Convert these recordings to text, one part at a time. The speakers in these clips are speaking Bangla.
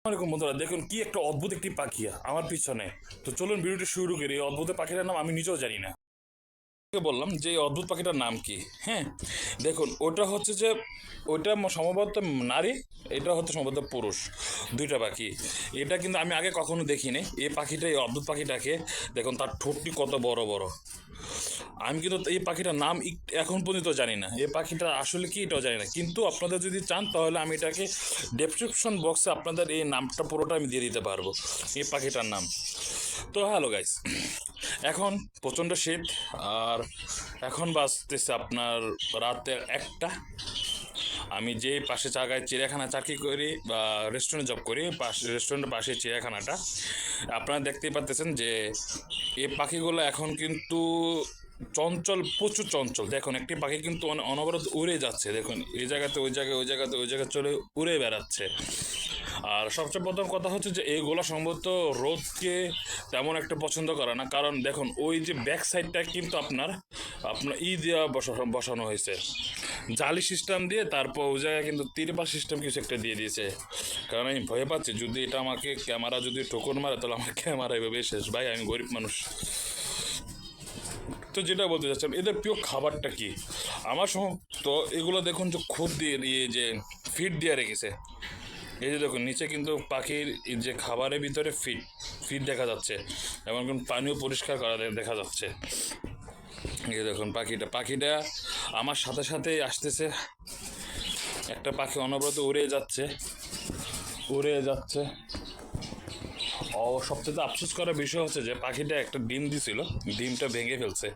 আসসালামু আলাইকুম বন্ধুরা, দেখুন কি একটা অদ্ভুত একটি পাখি আমার পিছনে। তো চলুন ভিডিওটি শুরু করি। এই অদ্ভুত পাখিটার নাম আমি নিজেও জানি না। বললাম যে এই অদ্ভুত পাখিটার নাম কি। হ্যাঁ, দেখুন ওটা হচ্ছে যে ওইটা সম্ভবত নারী, এটা হচ্ছে সম্ভবত পুরুষ, দুইটা পাখি। এটা কিন্তু আমি আগে কখনো দেখিনি। এই পাখিটা, এই অদ্ভুত পাখিটাকে দেখুন, তার ঠোঁটটি কত বড় বড়। আমি কিন্তু এই পাখিটার নাম এখন পর্যন্ত জানি না, এই পাখিটা আসলে কি এটাও জানি না। কিন্তু আপনাদের যদি চান তাহলে আমি এটাকে ডেসক্রিপশন বক্সে আপনাদের এই নামটা পুরোটা আমি দিয়ে দিতে পারবো, এই পাখিটার নাম। তো হ্যালো গাইস, এখন প্রচণ্ড শীত, আর এখন বাজতেছে আপনার রাতে 1টা। আমি যে পাশে জায়গায় চিড়িয়াখানা চাকরি করি বা রেস্টুরেন্টে জব করি, রেস্টুরেন্টের পাশে চিড়িয়াখানাটা আপনারা দেখতেই পাচ্ছেন যে এই পাখিগুলো এখন কিন্তু চঞ্চল, প্রচুর চঞ্চল। দেখুন একটি পাখি কিন্তু অনবরত উড়ে যাচ্ছে। দেখুন এই জায়গাতে ওই জায়গায়, ওই জায়গাতে ওই জায়গায় চলে উড়ে বেড়াচ্ছে। আর সবচেয়ে প্রথম কথা হচ্ছে যে এইগুলো সম্ভবত রোদকে তেমন একটা পছন্দ করে না, কারণ দেখুন ওই যে ব্যাক সাইডটা কিন্তু আপনার আপনার দেওয়া বসানো হয়েছে জালি সিস্টেম দিয়ে। তারপর ওই জায়গায় কিন্তু তিরপাল সিস্টেম কিছু একটা দিয়ে দিয়েছে। কারণ আমি ভয় পাচ্ছি যদি এটা আমাকে ক্যামেরা যদি ঠোকর মারে তাহলে আমার ক্যামেরা এভাবে শেষ। ভাই আমি গরিব মানুষ। তো যেটা বলতে চাচ্ছিলাম, এদের প্রিয় খাবারটা কি আমার তো এগুলো দেখুন যে খুদ দিয়ে যে ফিড দিয়ে রেখেছে। এই যে দেখুন নিচে কিন্তু পাখির যে খাবারের ভিতরে ফিড দেখা যাচ্ছে, এবং পানিও পরিষ্কার করা দেখা যাচ্ছে। এই দেখুন পাখিটা আমার সাথে সাথে আসতেছে। একটা পাখি অনবরত উড়ে যাচ্ছে। সবচেয়ে আফসোস করার বিষয় হচ্ছে যে পাখিটা একটা ডিম দিছিল, ডিমটা ভেঙে ফেলছে।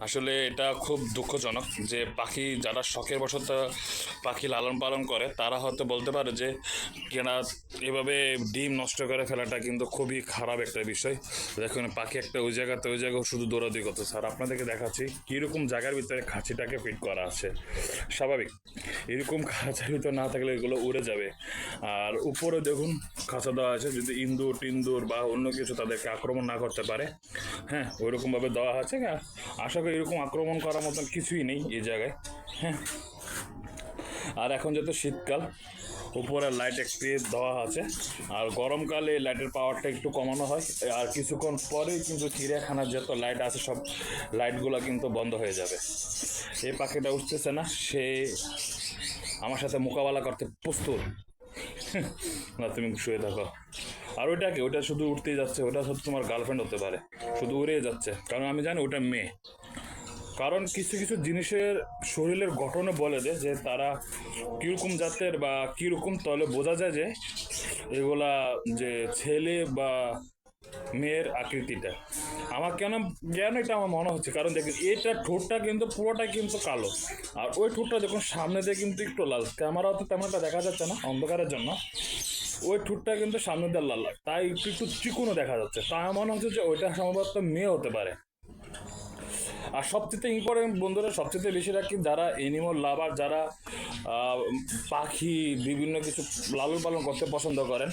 আসলে এটা খুব দুঃখজনক যে পাখি যারা শখের বশত পাখি লালন পালন করে তারা হয়তো বলতে পারে যে কেনা এভাবে ডিম নষ্ট করে ফেলাটা কিন্তু খুবই খারাপ একটা বিষয়। দেখুন পাখি একটা ওই জায়গাতে ওই জায়গায় শুধু দৌড়াদৌড়ি করতেছে। আর আপনাদেরকে দেখাচ্ছি কীরকম জায়গার ভিতরে খাঁচিটাকে ফিট করা আছে। স্বাভাবিক এরকম খাঁচার ভিতরে না থাকলে এগুলো উড়ে যাবে। আর উপরে দেখুন খাঁচা দেওয়া আছে, যদি ইন্দুর টিন্দুর বা অন্য কিছু তাদেরকে আক্রমণ না করতে পারে। হ্যাঁ, ওইরকমভাবে দেওয়া আছে। আশা করি এরকম আক্রমণ করার মতন কিছুই নেই এই জায়গায়। হ্যাঁ, আর এখন যেহেতু শীতকাল, উপরে লাইট একটি দেওয়া আছে। আর গরমকালে লাইটের পাওয়ারটা একটু কমানো হয়। আর কিছুক্ষণ পরেই কিন্তু চিড়িয়াখানার যত লাইট আছে সব লাইটগুলো কিন্তু বন্ধ হয়ে যাবে। এই পাখিটা উঠতেছে না, সে আমার সাথে মোকাবেলা করতে প্রস্তুত। না তুমি শুয়ে থাকো। আর ওইটা শুধু উঠতেই যাচ্ছে। ওটা শুধু তোমার গার্লফ্রেন্ড হতে পারে, শুধু উড়েই যাচ্ছে। কারণ আমি জানি ওটা মেয়ে। কারণ কিছু কিছু জিনিসের শরীরের গঠনে বলে দেয় যে তারা কীরকম জাতের বা কীরকম, তাহলে বোঝা যায় যে এগুলা যে ছেলে বা মেয়ের আকৃতিটা। আমার কেন এটা আমার মনে হচ্ছে, কারণ দেখুন এটা ঠোঁটটা কিন্তু পুরোটা কিন্তু কালো, আর ওই ঠোঁটটা যখন সামনে দিয়ে কিন্তু একটু লাল। ক্যামেরা তো তেমন একটা দেখা যাচ্ছে না অন্ধকারের জন্য। ওই ঠোঁটটা কিন্তু সামনে দিয়ে লাল, তাই একটু একটু চিকুনও দেখা যাচ্ছে। তাই মনে হচ্ছে যে ওইটা সম্ভবত মেয়ে হতে পারে। আর সবচেয়ে ইম্পর্টেন্ট বন্ধুরা, সবচেয়ে বেশি রাখি যারা এনিমাল লাভার, যারা পাখি বিভিন্ন কিছু লালন পালন করতে পছন্দ করেন,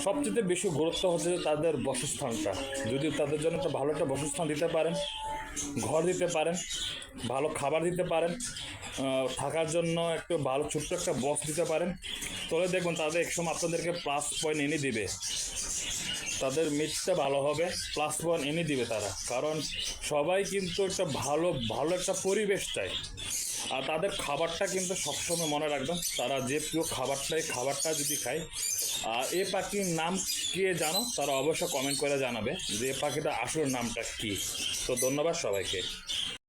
সবচেয়ে বেশি গুরুত্ব হচ্ছে তাদের বাসস্থানটা। যদি তাদের জন্য একটা ভালো একটা বাসস্থান দিতে পারেন, ঘর দিতে পারেন, ভালো খাবার দিতে পারেন, থাকার জন্য একটু ভালো ছোট্ট একটা বক্স দিতে পারেন, তাহলে দেখবেন তাদের একসময় আপনাদেরকে প্লাস পয়েন্ট এনে দিবে। তাদের মিটটা ভালো হবে, প্লাস পয়েন্ট এনে দিবে তারা। কারণ সবাই কিন্তু একটা ভালো ভালো একটা পরিবেশ চায়। আর তাদের খাবারটা কিন্তু সবসময় মনে রাখবেন, তারা যে প্রিয় খাবারটা যদি খায়। আর এ পাখির নাম কে জানো তারা অবশ্যই কমেন্ট করে জানাবে যে এ পাখিটা আসল নামটা কী। তো ধন্যবাদ সবাইকে।